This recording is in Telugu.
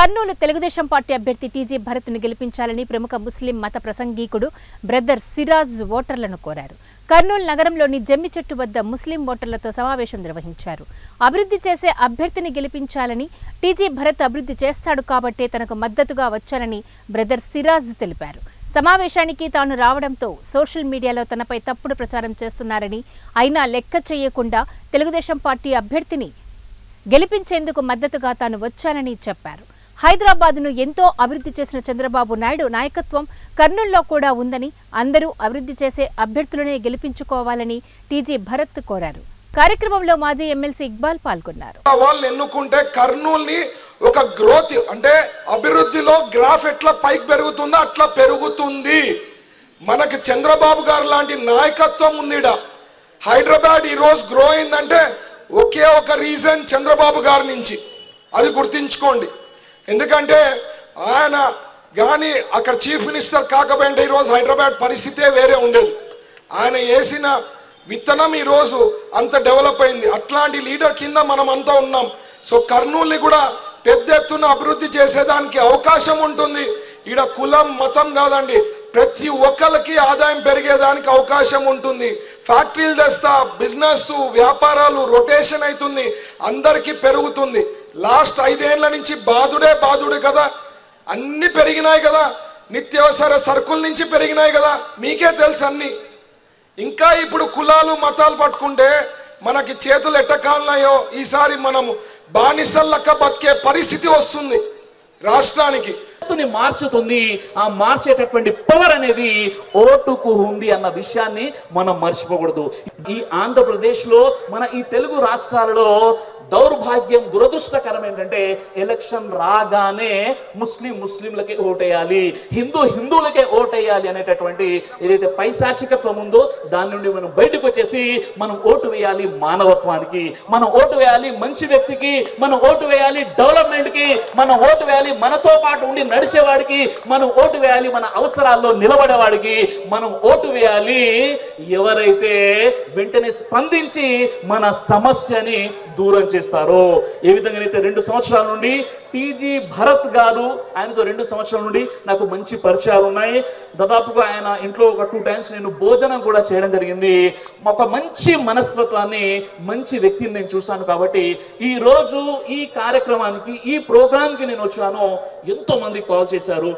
కర్నూలు తెలుగుదేశం పార్టీ అభ్యర్థి టీజీ భరత్ను గెలిపించాలని ప్రముఖ ముస్లిం మత ప్రసంగికుడు బ్రదర్ సిరాజ్ ఓటర్లను కోరారు. కర్నూలు నగరంలోని జమ్మి చెట్టు వద్ద ముస్లిం ఓటర్లతో సమావేశం నిర్వహించారు. అభివృద్ధి చేసే అభ్యర్థిని గెలిపించాలని, టీజీ భరత్ అభివృద్ధి చేస్తాడు కాబట్టే తనకు మద్దతుగా వచ్చానని బ్రదర్ సిరాజ్ తెలిపారు. సమావేశానికి తాను రావడంతో సోషల్ మీడియాలో తనపై తప్పుడు ప్రచారం చేస్తున్నారని, అయినా లెక్క చేయకుండా తెలుగుదేశం పార్టీ అభ్యర్థిని గెలిపించేందుకు మద్దతుగా తాను వచ్చానని చెప్పారు. హైదరాబాద్ను ఎంతో అభివృద్ధి చేసిన చంద్రబాబు నాయుడు నాయకత్వం కర్నూలులో కూడా ఉందని, అందరూ అభివృద్ధి చేసే అభ్యర్థులనే గెలిపించుకోవాలని టీజీ భరత్ కోరారు. కార్యక్రమంలో మాజీ ఎమ్మెల్సీ ఇక్బాల్ పాల్గొన్నారు. వాళ్ళు ఎన్నుకుంటే కర్నూలుని ఒక గ్రోత్ అంటే అభివృద్ధిలో గ్రాఫ్ ఎట్లా పైకి పెరుగుతుందో అట్లా పెరుగుతుంది. మనకి చంద్రబాబు గారు లాంటి నాయకత్వం ఉందిడ. హైదరాబాద్ ఈరోజు గ్రో అయిందంటే ఒకే ఒక రీజన్ చంద్రబాబు గారి నుంచి, అది గుర్తించుకోండి. ఎందుకంటే ఆయన కానీ అక్కడ చీఫ్ మినిస్టర్ కాకపోయింటే ఈరోజు హైదరాబాద్ పరిస్థితే వేరే ఉండేది. ఆయన వేసిన విత్తనం ఈరోజు అంత డెవలప్ అయింది. అట్లాంటి లీడర్ కింద మనం అంతా ఉన్నాం. సో కర్నూలుని కూడా పెద్ద ఎత్తున అభివృద్ధి చేసేదానికి అవకాశం ఉంటుంది. ఈడ కులం మతం కాదండి, ప్రతి ఒక్కరికి ఆదాయం పెరిగేదానికి అవకాశం ఉంటుంది. ఫ్యాక్టరీలు తెస్తా, బిజినెస్ వ్యాపారాలు రొటేషన్ అవుతుంది, అందరికీ పెరుగుతుంది. లాస్ట్ 5 ఏళ్ల నుంచి బాధుడే కదా, అన్ని పెరిగినాయి కదా, నిత్యావసర సరుకుల నుంచి పెరిగినాయి కదా, మీకే తెలుసు అన్ని. ఇంకా ఇప్పుడు కులాలు మతాలు పట్టుకుంటే మనకి చేతులు ఎట్టకాలన్నాయో ఈసారి మనము బానిసల్లక్క బతికే పరిస్థితి వస్తుంది రాష్ట్రానికి. మార్చుతుంది. ఆ మార్చేటటువంటి పవర్ అనేది ఓటుకు ఉంది అన్న విషయాన్ని మనం మర్చిపోకూడదు. ఈ ఆంధ్రప్రదేశ్ లో మన ఈ తెలుగు రాష్ట్రాలలో దౌర్భాగ్యం, దురదృష్టకరం ఏంటంటే ఎలక్షన్ రాగానే ముస్లింలకే ఓటేయాలి, హిందువులకే ఓటేయాలి అనేటటువంటి ఏదైతే పైశాచికత్వం ఉందో దాని నుండి మనం బయటకు వచ్చేసి మనం ఓటు వేయాలి మానవత్వానికి, మనం ఓటు వేయాలి మంచి వ్యక్తికి, మనం ఓటు వేయాలి డెవలప్మెంట్ కి, మనం ఓటు వేయాలి మనతో పాటు ఉండి నడిచేవాడికి, మనం ఓటు వేయాలి మన అవసరాల్లో నిలబడేవాడికి, మనం ఓటు వేయాలి ఎవరైతే వెంటనే స్పందించి మన సమస్యని దూరం చేస్తారో. ఏ విధంగానైతే 2 సంవత్సరాల నుండి టీజీ భరత్ గారు, ఆయనతో 2 సంవత్సరాల నుండి నాకు మంచి పరిచయాలు ఉన్నాయి. దాదాపుగా ఆయన ఇంట్లో ఒక 2 టైమ్స్ నేను భోజనం కూడా చేయడం జరిగింది. ఒక మంచి మనస్తత్వాన్ని, మంచి వ్యక్తిని నేను చూశాను. కాబట్టి ఈ రోజు ఈ కార్యక్రమానికి, ఈ ప్రోగ్రాంకి నేను వచ్చాను. ఎంతో మంది కాల్ చేశారు.